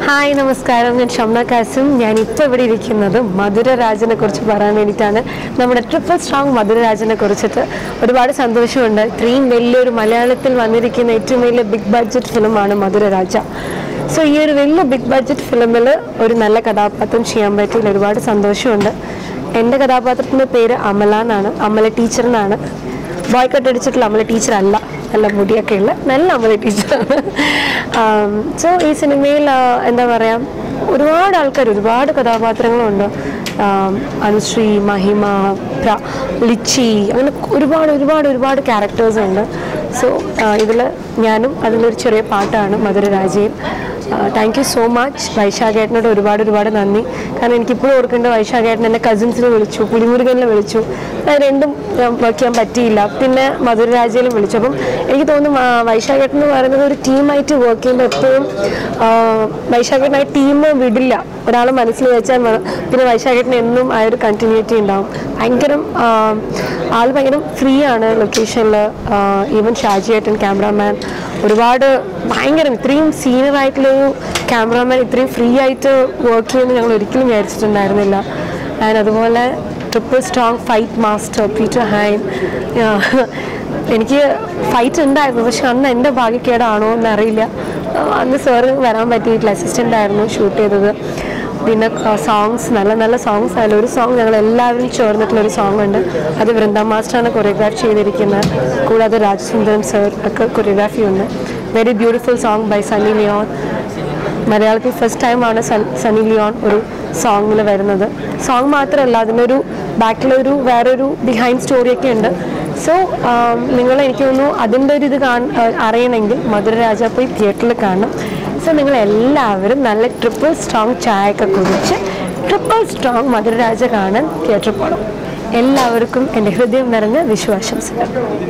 Hi നമസ്കാരം, ഞാൻ ഷംന കാസിം. ഞാനിപ്പോൾ ഇവിടെ ഇരിക്കുന്നത് മധുരരാജനെ കുറിച്ച് പറയാൻ വേണ്ടിയിട്ടാണ്. നമ്മുടെ ട്രിപ്പിൾ സ്ട്രോങ് മധുരരാജനെ കുറിച്ചിട്ട് ഒരുപാട് സന്തോഷമുണ്ട്. ഇത്രയും വലിയൊരു മലയാളത്തിൽ വന്നിരിക്കുന്ന ഏറ്റവും വലിയ ബിഗ് ബഡ്ജറ്റ് ഫിലിമാണ് മധുരരാജ. സോ ഈ ഒരു വലിയ ബിഗ് ബഡ്ജറ്റ് ഫിലിമിൽ ഒരു നല്ല കഥാപാത്രം ചെയ്യാൻ പറ്റിയതിൽ ഒരുപാട് സന്തോഷമുണ്ട്. എൻ്റെ കഥാപാത്രത്തിൻ്റെ പേര് അമല എന്നാണ്. അമല ടീച്ചർ എന്നാണ്. ബോയ് കട്ട് അടിച്ചിട്ടുള്ള അമല ടീച്ചർ അല്ല, നല്ല മുടിയൊക്കെ ഉള്ള നല്ല അമല ടീച്ചറാണ്. സോ ഈ സിനിമയിൽ എന്താ പറയുക, ഒരുപാട് ആൾക്കാർ, ഒരുപാട് കഥാപാത്രങ്ങളുണ്ട്. അനുശ്രീ, മഹിമ, ലിച്ചി, അങ്ങനെ ഒരുപാട് ക്യാരക്ടേഴ്സ് ഉണ്ട്. സോ ഇതിൽ ഞാനും അതിലൊരു ചെറിയ പാട്ടാണ് മധുരരാജയിൽ. Thank you so much. വൈശാഖേട്ടനോട് ഒരുപാട് നന്ദി. കാരണം എനിക്കിപ്പോഴും ഓർക്കേണ്ട, വൈശാഖേട്ടൻ എന്നെ കസിൻസിനെ വിളിച്ചു, പുലിമുരുകനെ വിളിച്ചു. അത് രണ്ടും വർക്ക് ചെയ്യാൻ പറ്റിയില്ല. പിന്നെ മധുരരാജയിലും വിളിച്ചു. അപ്പം എനിക്ക് തോന്നുന്നു വൈശാഖേട്ടൻ എന്ന് പറയുന്നത് ഒരു ടീമായിട്ട് വർക്ക് ചെയ്യുമ്പോൾ എപ്പോഴും വൈശാഖേട്ടൻ ആ ടീം വിടില്ല. ഒരാൾ മനസ്സിൽ വെച്ചാൽ പിന്നെ വൈശാഖേട്ടൻ എന്നും ആ ഒരു കണ്ടിന്യൂറ്റി ഉണ്ടാവും. ആൾ ഭയങ്കര ഫ്രീ ആണ് ലൊക്കേഷനിൽ. ഈവൻ ഷാജിയേട്ടൻ ക്യാമറാമാൻ ഭയങ്കര ഇത്രയും സീനിയർ ആയിട്ടുള്ളൊരു ക്യാമറാമാൻ ഇത്രയും ഫ്രീ ആയിട്ട് വർക്ക് ചെയ്യുമെന്ന് ഞങ്ങൾ ഒരിക്കലും വിചാരിച്ചിട്ടുണ്ടായിരുന്നില്ല. ആൻഡ് അതുപോലെ triple strong fight master Peter hind. എനിക്ക് ഫൈറ്റ് ഉണ്ടായിരുന്നു, പക്ഷെ അന്ന് എൻ്റെ ഭാഗ്യക്കേടാണോ എന്നറിയില്ല. അന്ന് സാറ് വരാൻ പറ്റിയിട്ടില്ല, അസിസ്റ്റൻ്റ് ആയിരുന്നു ഷൂട്ട് ചെയ്തത്. പിന്നെ സോങ്സ്, നല്ല സോങ്സ്. അതിലൊരു സോങ് ഞങ്ങൾ എല്ലാവരും ചേർന്നിട്ടുള്ളൊരു സോങ് ഉണ്ട്. അത് വൃന്ദ മാസ്റ്ററാണ് കൊറിയോഗ്രാഫ് ചെയ്തിരിക്കുന്നത്. കൂടാതെ രാജസുന്ദരൻ സർ ഒക്കെ കൊറിയോഗ്രാഫി ഉണ്ട്. Very beautiful song by Sunny Leone. മലയാളത്തിൽ ഫസ്റ്റ് ടൈമാണ് സണ്ണി ലിയോൺ ഒരു സോങ്ങിൽ വരുന്നത്. സോങ് മാത്രമല്ല, അതിനൊരു ബാക്കിലൊരു വേറൊരു ബിഹൈൻഡ് സ്റ്റോറിയൊക്കെ ഉണ്ട്. സോ നിങ്ങൾ, എനിക്ക് തോന്നുന്നു അതിൻ്റെ ഒരു ഇത് അറിയണമെങ്കിൽ മധുരരാജ പോയി തിയേറ്ററിൽ കാണണം. സോ നിങ്ങളെല്ലാവരും നല്ല ട്രിപ്പിൾ സ്ട്രോങ് ചായയൊക്കെ കുടിച്ച് ട്രിപ്പിൾ സ്ട്രോങ് മധുരരാജ കാണാൻ തിയേറ്ററിൽ പോകണം. എല്ലാവർക്കും എൻ്റെ ഹൃദയം നിറഞ്ഞ വിശ്വാസംസകൾ.